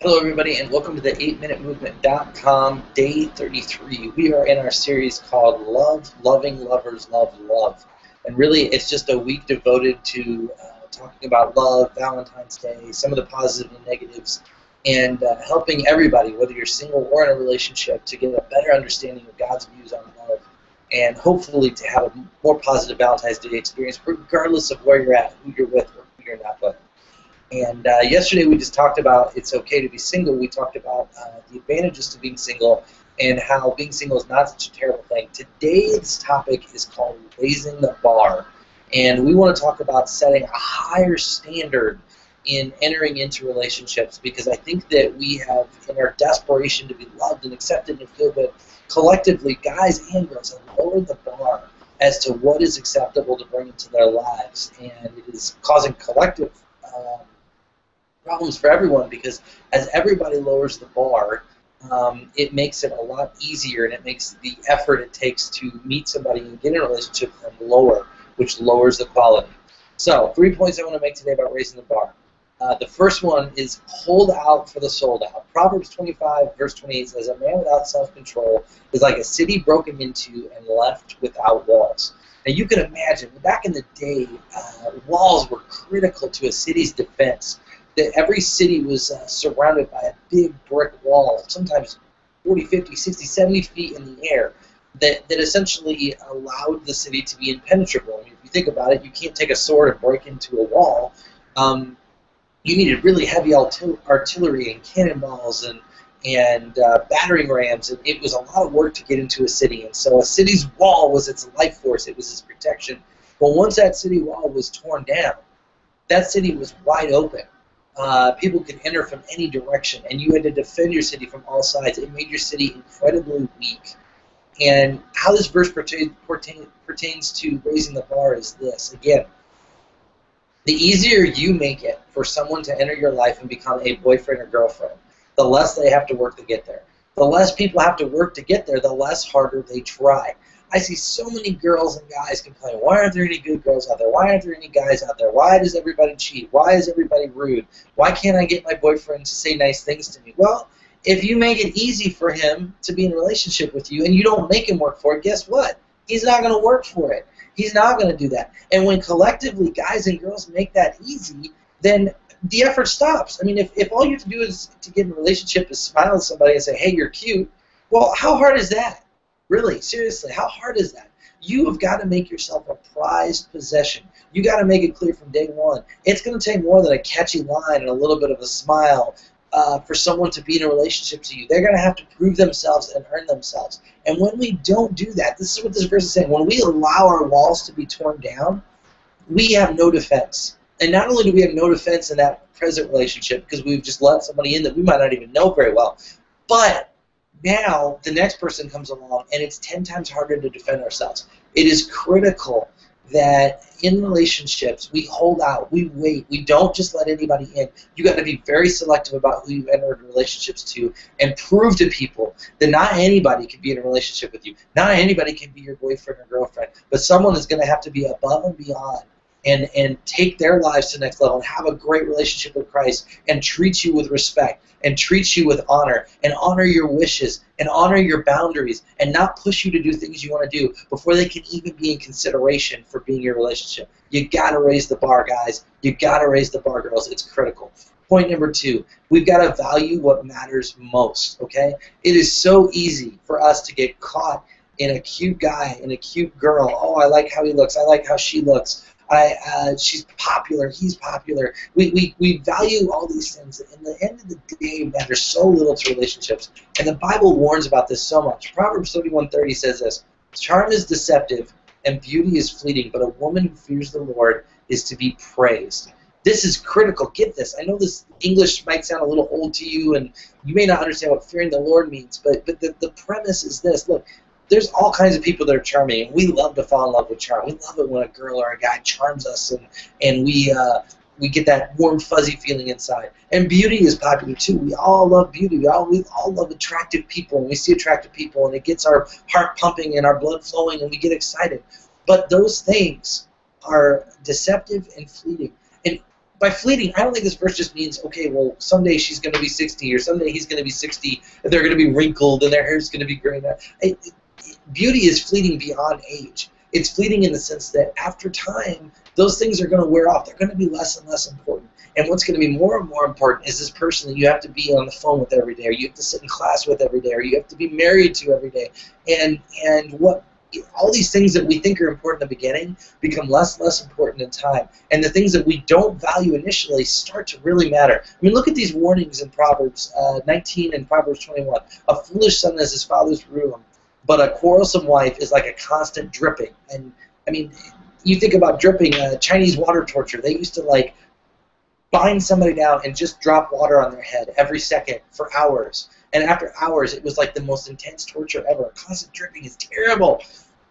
Hello, everybody, and welcome to the 8minutemovement.com day 33. We are in our series called Love, Loving Lovers, Love, Love. And really, it's just a week devoted to talking about love, Valentine's Day, some of the positives and negatives, and helping everybody, whether you're single or in a relationship, to get a better understanding of God's views on love and hopefully to have a more positive Valentine's Day experience, regardless of where you're at, who you're with, or who you're not with. And yesterday we just talked about it's okay to be single. We talked about the advantages to being single and how being single is not such a terrible thing. Today's topic is called raising the bar. And we want to talk about setting a higher standard in entering into relationships, because I think that we have, in our desperation to be loved and accepted and feel good, collectively, guys and girls, have lowered the bar as to what is acceptable to bring into their lives. And it is causing collective problems for everyone, because as everybody lowers the bar, it makes it a lot easier, and it makes the effort it takes to meet somebody and get in a relationship with them lower, which lowers the quality. So 3 points I want to make today about raising the bar. The first one is hold out for the sold out. Proverbs 25 verse 28 says, "A man without self-control is like a city broken into and left without walls." Now you can imagine, back in the day, walls were critical to a city's defense. That every city was surrounded by a big brick wall, sometimes 40, 50, 60, 70 feet in the air, that essentially allowed the city to be impenetrable. I mean, if you think about it, you can't take a sword and break into a wall. You needed really heavy artillery and cannonballs and battering rams, and it was a lot of work to get into a city. And so a city's wall was its life force, it was its protection. Well, once that city wall was torn down, that city was wide open. People could enter from any direction, and you had to defend your city from all sides. It made your city incredibly weak. And how this verse pertains to raising the bar is this. Again, the easier you make it for someone to enter your life and become a boyfriend or girlfriend, the less they have to work to get there. The less people have to work to get there, the less harder they try. I see so many girls and guys complain, why aren't there any good girls out there? Why aren't there any guys out there? Why does everybody cheat? Why is everybody rude? Why can't I get my boyfriend to say nice things to me? Well, if you make it easy for him to be in a relationship with you and you don't make him work for it, guess what? He's not going to work for it. He's not going to do that. And when collectively guys and girls make that easy, then the effort stops. I mean, if all you have to do is to get in a relationship is smile at somebody and say, hey, you're cute, well, how hard is that? Really, seriously, how hard is that? You have got to make yourself a prized possession. You got to make it clear from day one. It's going to take more than a catchy line and a little bit of a smile for someone to be in a relationship to you. They're going to have to prove themselves and earn themselves. And when we don't do that, this is what this verse is saying. When we allow our walls to be torn down, we have no defense. And not only do we have no defense in that present relationship because we've just let somebody in that we might not even know very well, but now the next person comes along and it's 10 times harder to defend ourselves. It is critical that in relationships we hold out, we wait, we don't just let anybody in. You got to be very selective about who you enter relationships to and prove to people that not anybody can be in a relationship with you. Not anybody can be your boyfriend or girlfriend, but someone is going to have to be above and beyond and take their lives to the next level and have a great relationship with Christ and treat you with respect and treat you with honor and honor your wishes and honor your boundaries and not push you to do things you want to do before they can even be in consideration for being your relationship. You got to raise the bar, guys. You got to raise the bar, girls. It's critical. Point number 2, we've got to value what matters most, okay? It is so easy for us to get caught in a cute guy and a cute girl. Oh, I like how he looks. I like how she looks. She's popular, he's popular. We value all these things. In the end of the day, matters so little to relationships. And the Bible warns about this so much. Proverbs 31:30 says this, "Charm is deceptive and beauty is fleeting, but a woman who fears the Lord is to be praised." This is critical. Get this. I know this English might sound a little old to you, and you may not understand what fearing the Lord means, but the premise is this. Look, there's all kinds of people that are charming, and we love to fall in love with charm. We love it when a girl or a guy charms us, and we get that warm, fuzzy feeling inside. And beauty is popular too. We all love beauty. We all love attractive people, and we see attractive people, and it gets our heart pumping and our blood flowing, and we get excited. But those things are deceptive and fleeting. And by fleeting, I don't think this verse just means, okay, well, someday she's going to be 60, or someday he's going to be 60, and they're going to be wrinkled, and their hair's going to be gray. Beauty is fleeting beyond age. It's fleeting in the sense that after time, those things are going to wear off. They're going to be less and less important. And what's going to be more and more important is this person that you have to be on the phone with every day, or you have to sit in class with every day, or you have to be married to every day. And what all these things that we think are important in the beginning become less and less important in time. And the things that we don't value initially start to really matter. I mean, look at these warnings in Proverbs 19 and Proverbs 21. A foolish son is his father's ruin, but a quarrelsome wife is like a constant dripping. And, I mean, you think about dripping, Chinese water torture. They used to, like, bind somebody down and just drop water on their head every second for hours. And after hours, it was like the most intense torture ever. Constant dripping is terrible.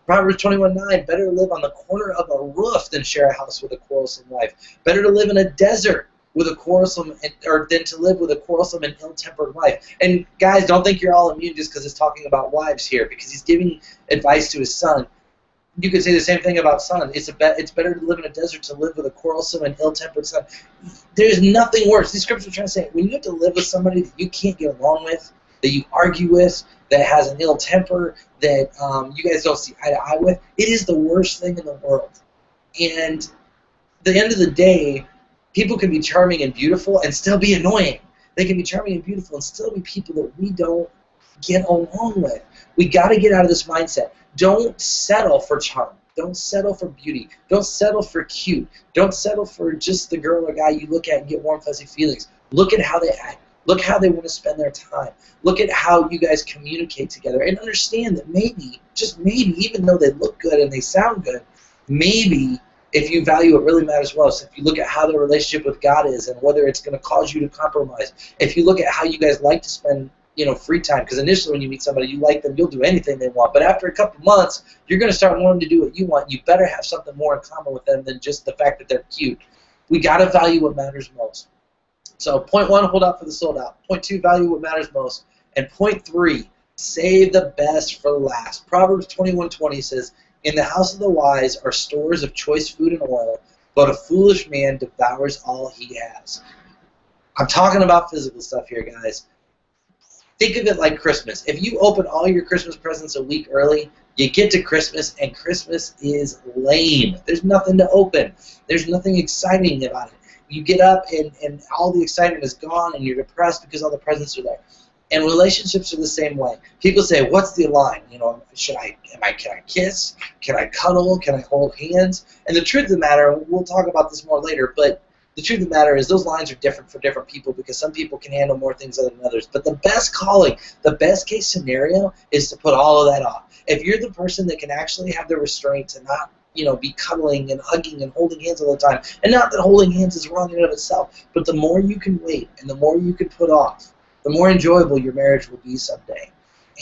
Proverbs 21:9, better to live on the corner of a roof than share a house with a quarrelsome wife. Better to live in a desert with a quarrelsome, or than to live with a quarrelsome and ill-tempered wife. And guys, don't think you're all immune just because it's talking about wives here, because he's giving advice to his son. You could say the same thing about son. It's better to live in a desert to live with a quarrelsome and ill-tempered son. There's nothing worse. These scriptures are trying to say, when you have to live with somebody that you can't get along with, that you argue with, that has an ill temper, that you guys don't see eye to eye with, it is the worst thing in the world. And at the end of the day, people can be charming and beautiful and still be annoying. They can be charming and beautiful and still be people that we don't get along with. We got to get out of this mindset. Don't settle for charm. Don't settle for beauty. Don't settle for cute. Don't settle for just the girl or guy you look at and get warm, fuzzy feelings. Look at how they act. Look how they want to spend their time. Look at how you guys communicate together, and understand that maybe, just maybe, even though they look good and they sound good, maybe if you value what really matters most, if you look at how their relationship with God is and whether it's going to cause you to compromise, if you look at how you guys like to spend, you know, free time, because initially when you meet somebody, you like them, you'll do anything they want, but after a couple of months, you're going to start wanting to do what you want. You better have something more in common with them than just the fact that they're cute. We got to value what matters most. So point 1, hold out for the sold out. Point 2, value what matters most. And point 3, save the best for last. Proverbs 21:20 says, in the house of the wise are stores of choice food and oil, but a foolish man devours all he has. I'm talking about physical stuff here, guys. Think of it like Christmas. If you open all your Christmas presents a week early, you get to Christmas, and Christmas is lame. There's nothing to open. There's nothing exciting about it. You get up and all the excitement is gone and you're depressed because all the presents are there. And relationships are the same way. People say, what's the line? You know, can I kiss? Can I cuddle? Can I hold hands? And the truth of the matter, we'll talk about this more later, but the truth of the matter is those lines are different for different people because some people can handle more things other than others. But the best calling, the best case scenario is to put all of that off. If you're the person that can actually have the restraint to not, you know, be cuddling and hugging and holding hands all the time. And not that holding hands is wrong in and of itself, but the more you can wait and the more you can put off, the more enjoyable your marriage will be someday.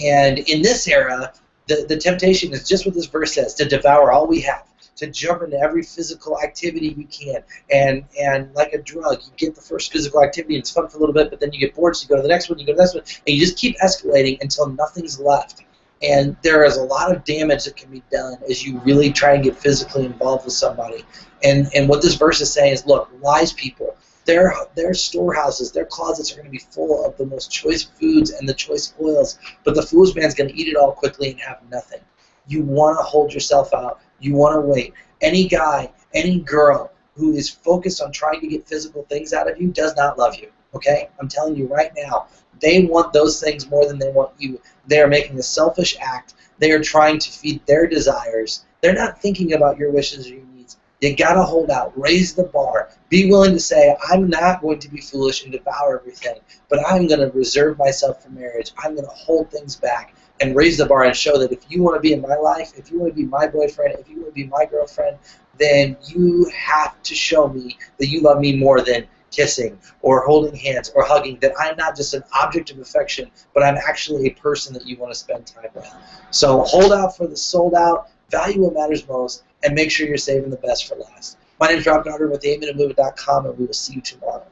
And in this era, the temptation is just what this verse says, to devour all we have, to jump into every physical activity we can. And like a drug, you get the first physical activity and it's fun for a little bit, but then you get bored, so you go to the next one, you go to the next one, and you just keep escalating until nothing's left. And there is a lot of damage that can be done as you really try and get physically involved with somebody. And what this verse is saying is, look, wise people, their storehouses, their closets are going to be full of the most choice foods and the choice oils, but the foolish man's going to eat it all quickly and have nothing. You want to hold yourself out. You want to wait. Any guy, any girl who is focused on trying to get physical things out of you does not love you, okay? I'm telling you right now. They want those things more than they want you. They are making a selfish act. They are trying to feed their desires. They're not thinking about your wishes or your needs. You gotta hold out. Raise the bar. Be willing to say, I'm not going to be foolish and devour everything, but I'm going to reserve myself for marriage. I'm going to hold things back and raise the bar and show that if you want to be in my life, if you want to be my boyfriend, if you want to be my girlfriend, then you have to show me that you love me more than kissing or holding hands or hugging, that I'm not just an object of affection, but I'm actually a person that you want to spend time with. So hold out for the sold out, value what matters most, and make sure you're saving the best for last. My name is Rob Gardner with theamenofmovement.com, and we will see you tomorrow.